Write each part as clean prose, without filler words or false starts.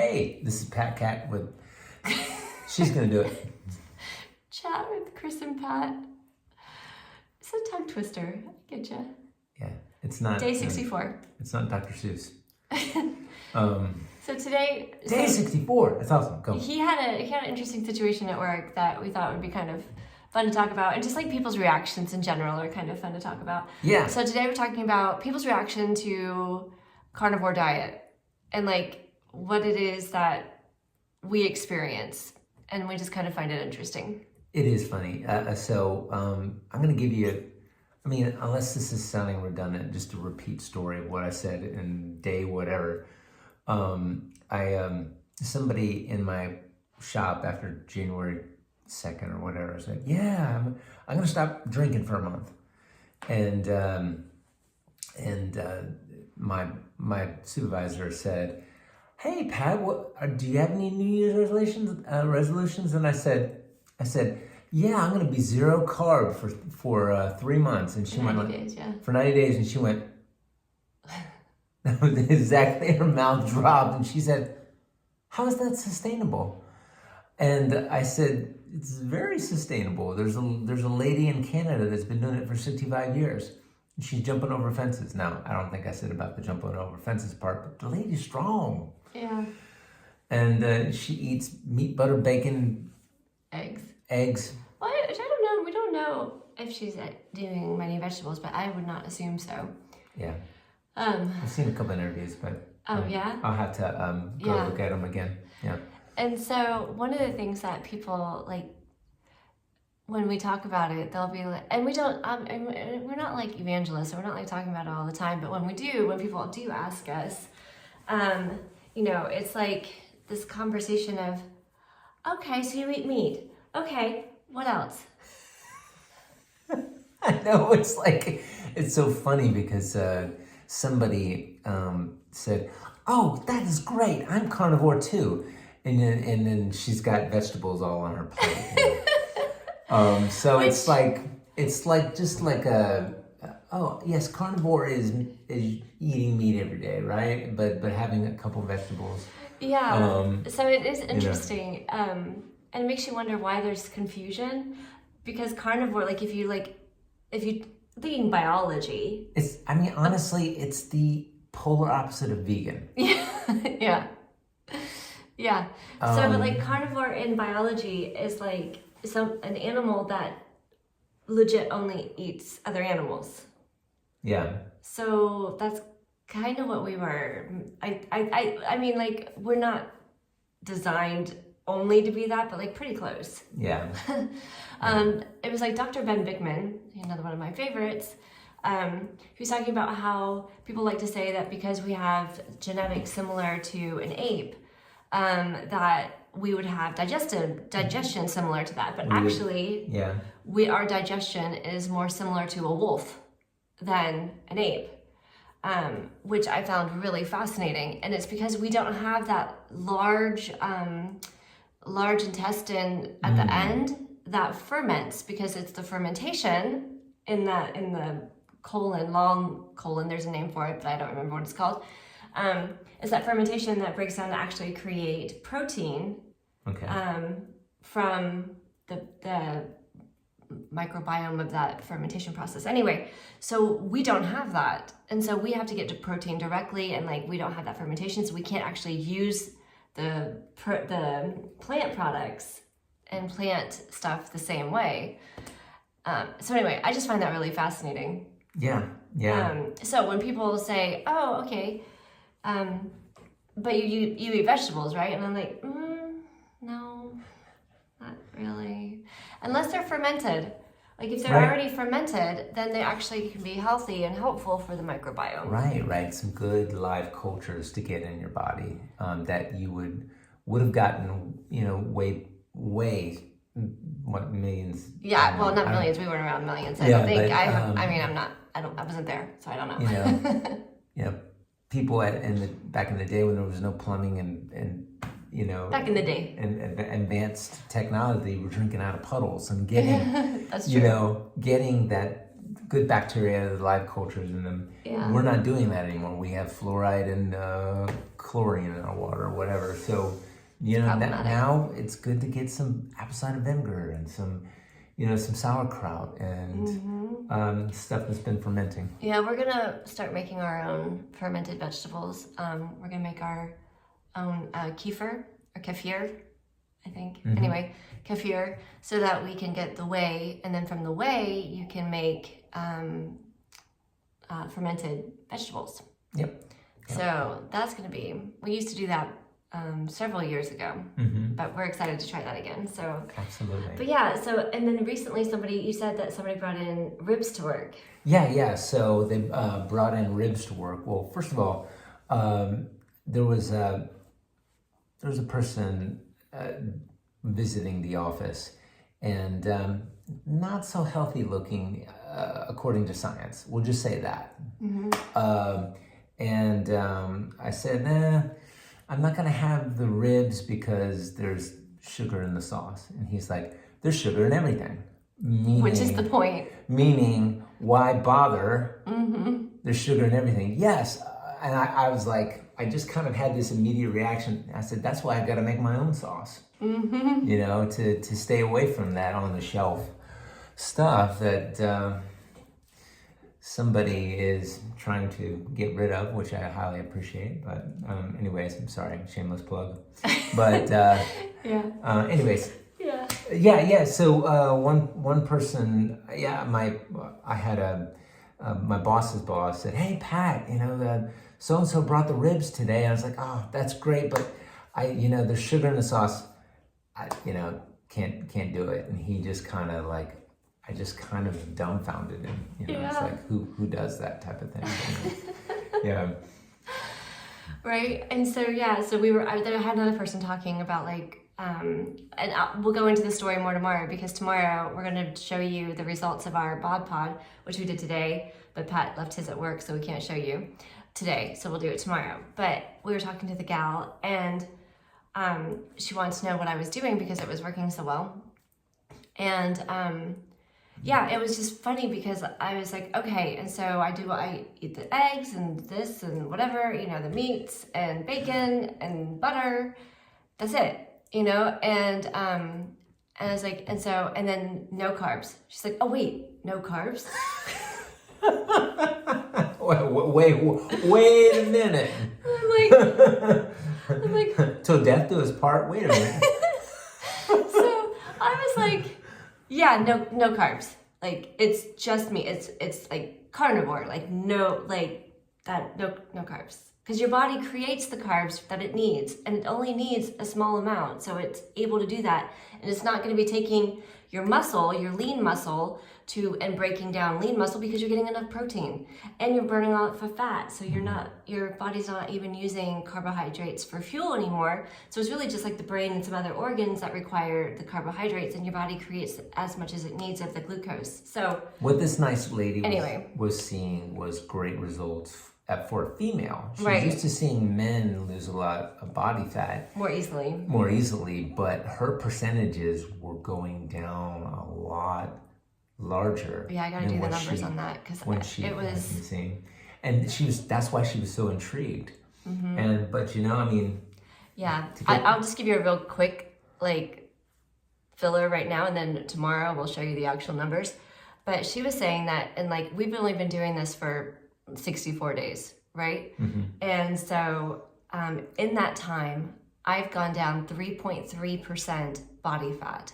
Hey, this is Pat Cat with... She's going to do it. Chat with Chris and Pat. It's a tongue twister. I get you. Yeah, it's not... Day 64. It's not Dr. Seuss. So today... Day 64. That's awesome. Go. He had an interesting situation at work that we thought would be kind of fun to talk about. And just like people's reactions in general are kind of fun to talk about. Yeah. So today we're talking about people's reaction to carnivore diet and like what it is that we experience. And we just kind of find it interesting. It is funny. So I'm going to give you, I mean, unless this is sounding redundant, just a repeat story of what I said in day whatever. Somebody in my shop after January 2nd or whatever said, yeah, I'm going to stop drinking for a month. And my supervisor said, hey, Pat, do you have any New Year's resolutions? And I said, yeah, I'm going to be zero carb for 3 months. And she went, 90 days, yeah. For 90 days. And she went, exactly, her mouth dropped. And she said, how is that sustainable? And I said, it's very sustainable. There's a lady in Canada that's been doing it for 65 years. And she's jumping over fences. Now, I don't think I said about the jumping over fences part, but the lady's strong. Yeah. And she eats meat, butter, bacon. Eggs. Well, I don't know. We don't know if she's doing many vegetables, but I would not assume so. Yeah. I've seen a couple interviews, but yeah? I'll have to go look at them again. Yeah. And so one of the things that people like when we talk about it, they'll be like, and we don't, and we're not like evangelists, so we're not like talking about it all the time. But when people do ask us, it's like this conversation of, okay, so you eat meat. Okay, what else? I know, it's so funny because somebody said, oh, that is great. I'm carnivore too. And then she's got vegetables all on her plate. So it's just like oh yes, carnivore is eating meat every day, right? But having a couple vegetables. Yeah. So it is interesting. And it makes you wonder why there's confusion, because carnivore, if you thinking biology. Honestly, it's the polar opposite of vegan. Yeah. Yeah. But carnivore in biology is like an animal that legit only eats other animals. Yeah. So that's kind of what we were. We're not designed only to be that, but pretty close. Yeah. It was Dr. Ben Bickman, another one of my favorites, who's talking about how people like to say that because we have genetics similar to an ape, that we would have digestion similar to that. But our digestion is more similar to a wolf than an ape. Which I found really fascinating, and it's because we don't have that large intestine at the end that ferments, because it's the fermentation in the long colon. There's a name for it, but I don't remember what it's called. It's that fermentation that breaks down to actually create protein. Okay. From the microbiome of that fermentation process. Anyway, so we don't have that, and so we have to get to protein directly, and we don't have that fermentation, so we can't actually use the plant products and plant stuff the same way. So anyway, I just find that really fascinating. Yeah. So when people say, "Oh, okay, but you eat vegetables, right?" and I'm like, no, not really. Unless they're fermented. If they're already fermented, then they actually can be healthy and helpful for the microbiome. Right. Some good live cultures to get in your body that you would have gotten, way millions. Yeah, well, not millions. We weren't around millions. I don't think. I wasn't there, so I don't know. People back in the day when there was no plumbing and back in the day, and advanced technology, we're drinking out of puddles and getting, that's true. Getting that good bacteria, the live cultures in them. Yeah. We're not doing that anymore. We have fluoride and chlorine in our water or whatever. So, now it's good to get some apple cider vinegar and some sauerkraut and stuff that's been fermenting. Yeah, we're gonna start making our own fermented vegetables. We're gonna make our own kefir or kefir, I think. Anyway, kefir, so that we can get the whey, and then from the whey you can make fermented vegetables. Yep. So that's gonna be. We used to do that several years ago, but we're excited to try that again. So absolutely. But yeah, so and then recently you said that somebody brought in ribs to work. Yeah. So they brought in ribs to work. Well, first of all, there was a person visiting the office, and not so healthy looking, according to science. We'll just say that. I said, nah, I'm not gonna have the ribs because there's sugar in the sauce. And he's like, there's sugar in everything. Which is the point. Meaning, why bother? There's sugar in everything. Yes. And I was like, I just kind of had this immediate reaction. I said, that's why I gotta make my own sauce. To stay away from that on the shelf stuff that somebody is trying to get rid of, which I highly appreciate. But anyways, I'm sorry, shameless plug. But anyways. Yeah. So one person, I had my boss's boss said, hey Pat, the so and so brought the ribs today. And I was like, oh, that's great, but there's sugar in the sauce. I can't do it. And he just kind of like, I just kind of dumbfounded him. It's like, who does that type of thing? Yeah. Right. And so I had another person talking about we'll go into the story more tomorrow, because tomorrow we're going to show you the results of our bod pod, which we did today, but Pat left his at work, so we can't show you today. So we'll do it tomorrow. But we were talking to the gal, and she wanted to know what I was doing because it was working so well. And it was just funny because I was like, okay, and so I eat the eggs and this and whatever, the meats and bacon and butter. That's it, and I was like, and then no carbs. She's like, oh wait, no carbs? Wait a minute. I'm like, till death do us part. Wait a minute. So I was like, yeah, no carbs. Like, it's just me. It's like carnivore. Like no carbs. Because your body creates the carbs that it needs, and it only needs a small amount, so it's able to do that. And it's not going to be taking your muscle, your lean muscle, and breaking down lean muscle, because you're getting enough protein and you're burning off of fat. So your body's not even using carbohydrates for fuel anymore. So it's really just like the brain and some other organs that require the carbohydrates, and your body creates as much as it needs of the glucose. So what this nice lady was seeing was great results for a female. She's used to seeing men lose a lot of body fat more easily, but her percentages were going down a lot larger. Yeah, I gotta do the numbers on that, because it was insane. And that's why she was so intrigued. But I'll just give you a real quick filler right now, and then tomorrow we'll show you the actual numbers. But she was saying that, and we've only been doing this for 64 days, right? And so in that time, I've gone down 3.3% body fat,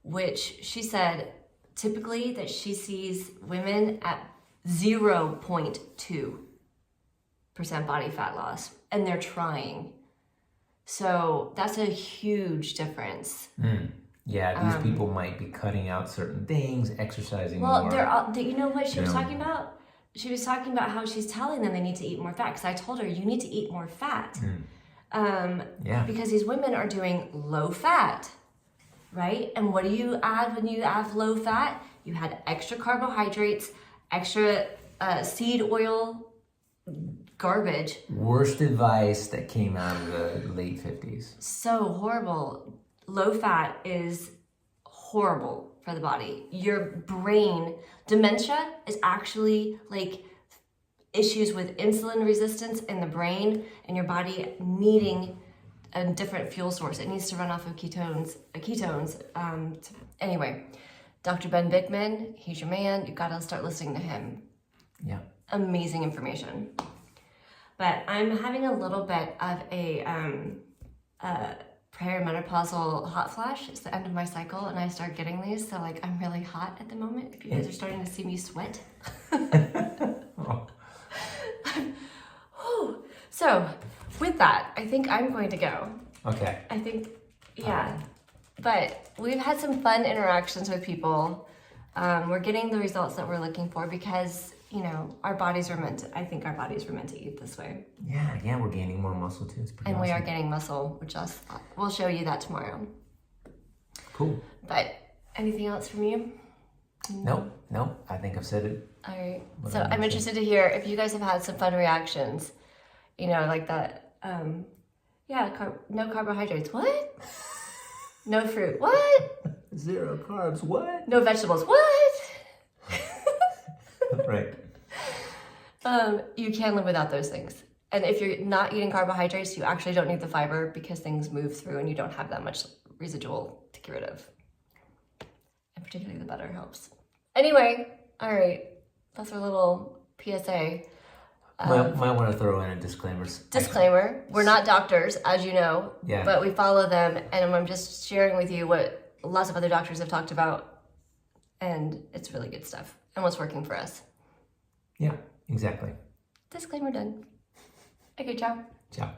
which she said typically that she sees women at 0.2% body fat loss, and they're trying. So that's a huge difference. Yeah, these people might be cutting out certain things, exercising more. Well, you know what she was talking about? She was talking about how she's telling them they need to eat more fat, because I told her, you need to eat more fat. Because these women are doing low fat, right? And what do you add when you have low fat? You had extra carbohydrates, extra seed oil, garbage. Worst advice that came out of the late 50s. So horrible. Low fat is horrible. for the body. Your brain, dementia is actually like issues with insulin resistance in the brain and your body needing a different fuel source. It needs to run off of ketones. Anyway, Dr. Ben Bickman, he's your man. You gotta start listening to him. Yeah. Amazing information. But I'm having a little bit of a perimenopausal hot flash. It's the end of my cycle and I start getting these. So like I'm really hot at the moment. If you guys are starting to see me sweat. Oh. So with that, I think I'm going to go. Okay. I think, yeah. But we've had some fun interactions with people. We're getting the results that we're looking for because, you know, our bodies are meant to, I think our bodies were meant to eat this way. Yeah, we're gaining more muscle too. It's pretty And awesome. we are getting muscle, which we'll show you that tomorrow. Cool. But anything else from you? Nope. I think I've said it. All right. What So I I'm interested to hear if you guys have had some fun reactions, you know, like that. No carbohydrates. What? No fruit. What? 0 carbs. What? No vegetables. What? Right. You can live without those things. And if you're not eating carbohydrates, you actually don't need the fiber because things move through and you don't have that much residual to get rid of. And particularly the butter helps. Anyway, all right. That's our little PSA. Might want to throw in a Disclaimer, we're not doctors, as you know, Yeah. but we follow them, and I'm just sharing with you what lots of other doctors have talked about, and it's really good stuff, and what's working for us. Yeah, exactly. Disclaimer done. Okay, ciao. Ciao.